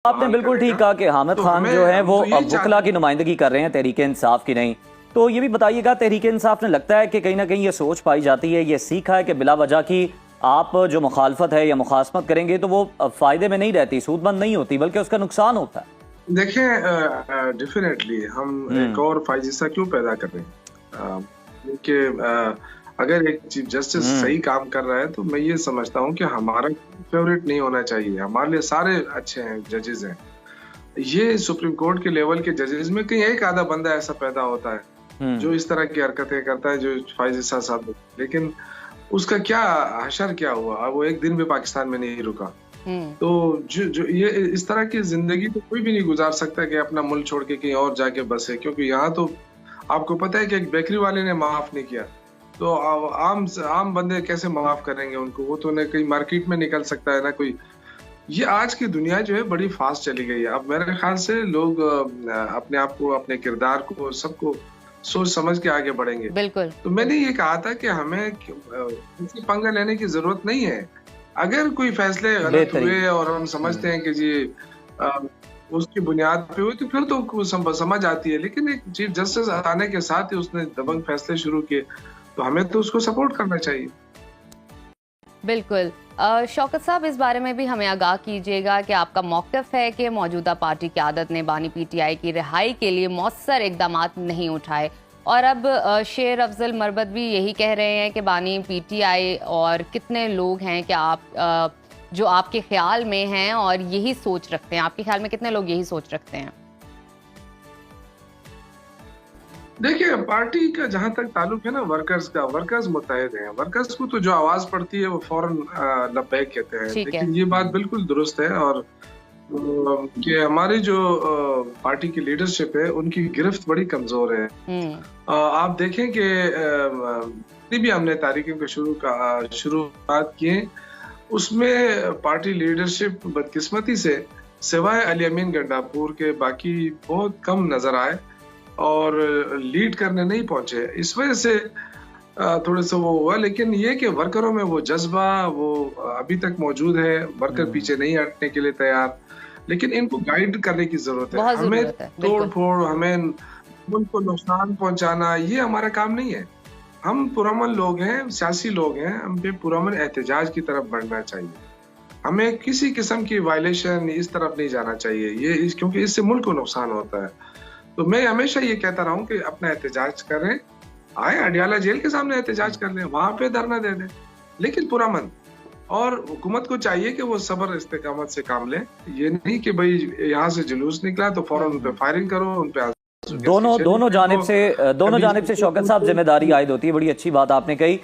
आपने बिल्कुल ठीक कहा कि हामिद तो खान जो है वो वकला की चाहते नुमाइंदगी कर रहे हैं तहरीक इंसाफ की नहीं। तो ये भी बताइएगा, तहरीक इंसाफ ने लगता है कि कहीं ना कहीं ये सोच पाई जाती है, ये सीखा है कि बिला वजह की आप जो मुखालफत है या मुखासमत करेंगे तो वो फायदे में नहीं रहती, सूदमंद नहीं होती, बल्कि उसका नुकसान होता है। देखें, डेफिनेटली हम एक और फाइजिसा क्यों पैदा कर रहे हैं कि अगर एक चीफ जस्टिस सही काम कर रहा है तो मैं ये समझता हूँ कि हमारा फेवरेट नहीं होना चाहिए। हमारे लिए सारे अच्छे हैं, जजेस हैं। ये सुप्रीम कोर्ट के लेवल के जजेस में कहीं एक आधा बंदा ऐसा पैदा होता है जो इस तरह की हरकतें करता है, जो फाइजिसा साहब, लेकिन उसका क्या हशर क्या हुआ, वो एक दिन भी पाकिस्तान में नहीं रुका। तो जो ये इस तरह की जिंदगी तो कोई भी नहीं गुजार सकता कि अपना मुल्क छोड़ के कहीं और जाके बसे, क्योंकि यहाँ तो आपको पता है कि एक बेकरी वाले ने माफ नहीं किया तो आम बंदे कैसे माफ करेंगे उनको। वो तो न कहीं मार्केट में निकल सकता है ना कोई। ये आज की दुनिया जो है बड़ी फास्ट चली गई है। अब मेरे ख्याल से लोग अपने आप को, अपने किरदार को, सबको सोच समझ के आगे बढ़ेंगे। बिल्कुल। तो मैंने ये कहा था कि हमें किसी पंगा लेने की जरूरत नहीं है। अगर कोई फैसले गलत हुए और हम समझते हैं कि जी उसकी बुनियाद पे हुई तो फिर तो समझ आती है, लेकिन एक चीफ जस्टिस आने के साथ ही उसने दबंग फैसले शुरू किए तो हमें तो उसको सपोर्ट करना चाहिए। बिल्कुल। शौकत साहब, इस बारे में भी हमें आगाह कीजिएगा कि आपका मौक़िफ़ है कि मौजूदा पार्टी क़यादत ने बानी पीटीआई की रिहाई के लिए मौसर इक़दाम नहीं उठाए, और अब शेर अफजल मरबत भी यही कह रहे हैं कि बानी पीटीआई और कितने लोग हैं कि आप जो आपके ख्याल में हैं और यही सोच रखते हैं, आपके ख्याल में कितने लोग यही सोच रखते हैं? देखिए, पार्टी का जहां तक ताल्लुक है ना वर्कर्स का, वर्कर्स मुत्तहिद हैं। वर्कर्स को तो जो आवाज पड़ती है वो फौरन लब्बैक कहते हैं। लेकिन ये बात बिल्कुल दुरुस्त है और कि हमारी जो पार्टी की लीडरशिप है उनकी गिरफ्त बड़ी कमजोर है। आप देखें कि भी हमने तारीखों के शुरुआत किए, उसमें पार्टी लीडरशिप बदकिस्मती से सिवाय अली अमीन गंडापुर के बाकी बहुत कम नजर आए और लीड करने नहीं पहुंचे। इस वजह से थोड़े से वो हुआ, लेकिन ये कि वर्करों में वो जज्बा वो अभी तक मौजूद है। वर्कर पीछे नहीं हटने के लिए तैयार, लेकिन इनको गाइड करने की जरूरत है। हमें तोड़ फोड़, हमें मुल्क को नुकसान पहुंचाना, ये हमारा काम नहीं है। हम पुरअमन लोग हैं, सियासी लोग हैं, हम पे पुरअमन एहतजाज की तरफ बढ़ना चाहिए। हमें किसी किस्म की वायलेशन इस तरफ नहीं जाना चाहिए, क्योंकि इससे मुल्क को नुकसान होता है। तो मैं हमेशा ये कहता रहा हूँ कि अपना एहतजाज करें, आए अडियाला जेल के सामने एहतजाज कर लें, वहां पे धरना दे दें, लेकिन पुरअमन। और हुकूमत को चाहिए कि वो सब्र इस्तेकामत से काम लें। ये नहीं कि भाई यहाँ से जुलूस निकला तो फौरन उन पे फायरिंग करो, उन पे दोनों जानिब से शौकत साहब जिम्मेदारी आयद होती है। बड़ी अच्छी बात आपने कही।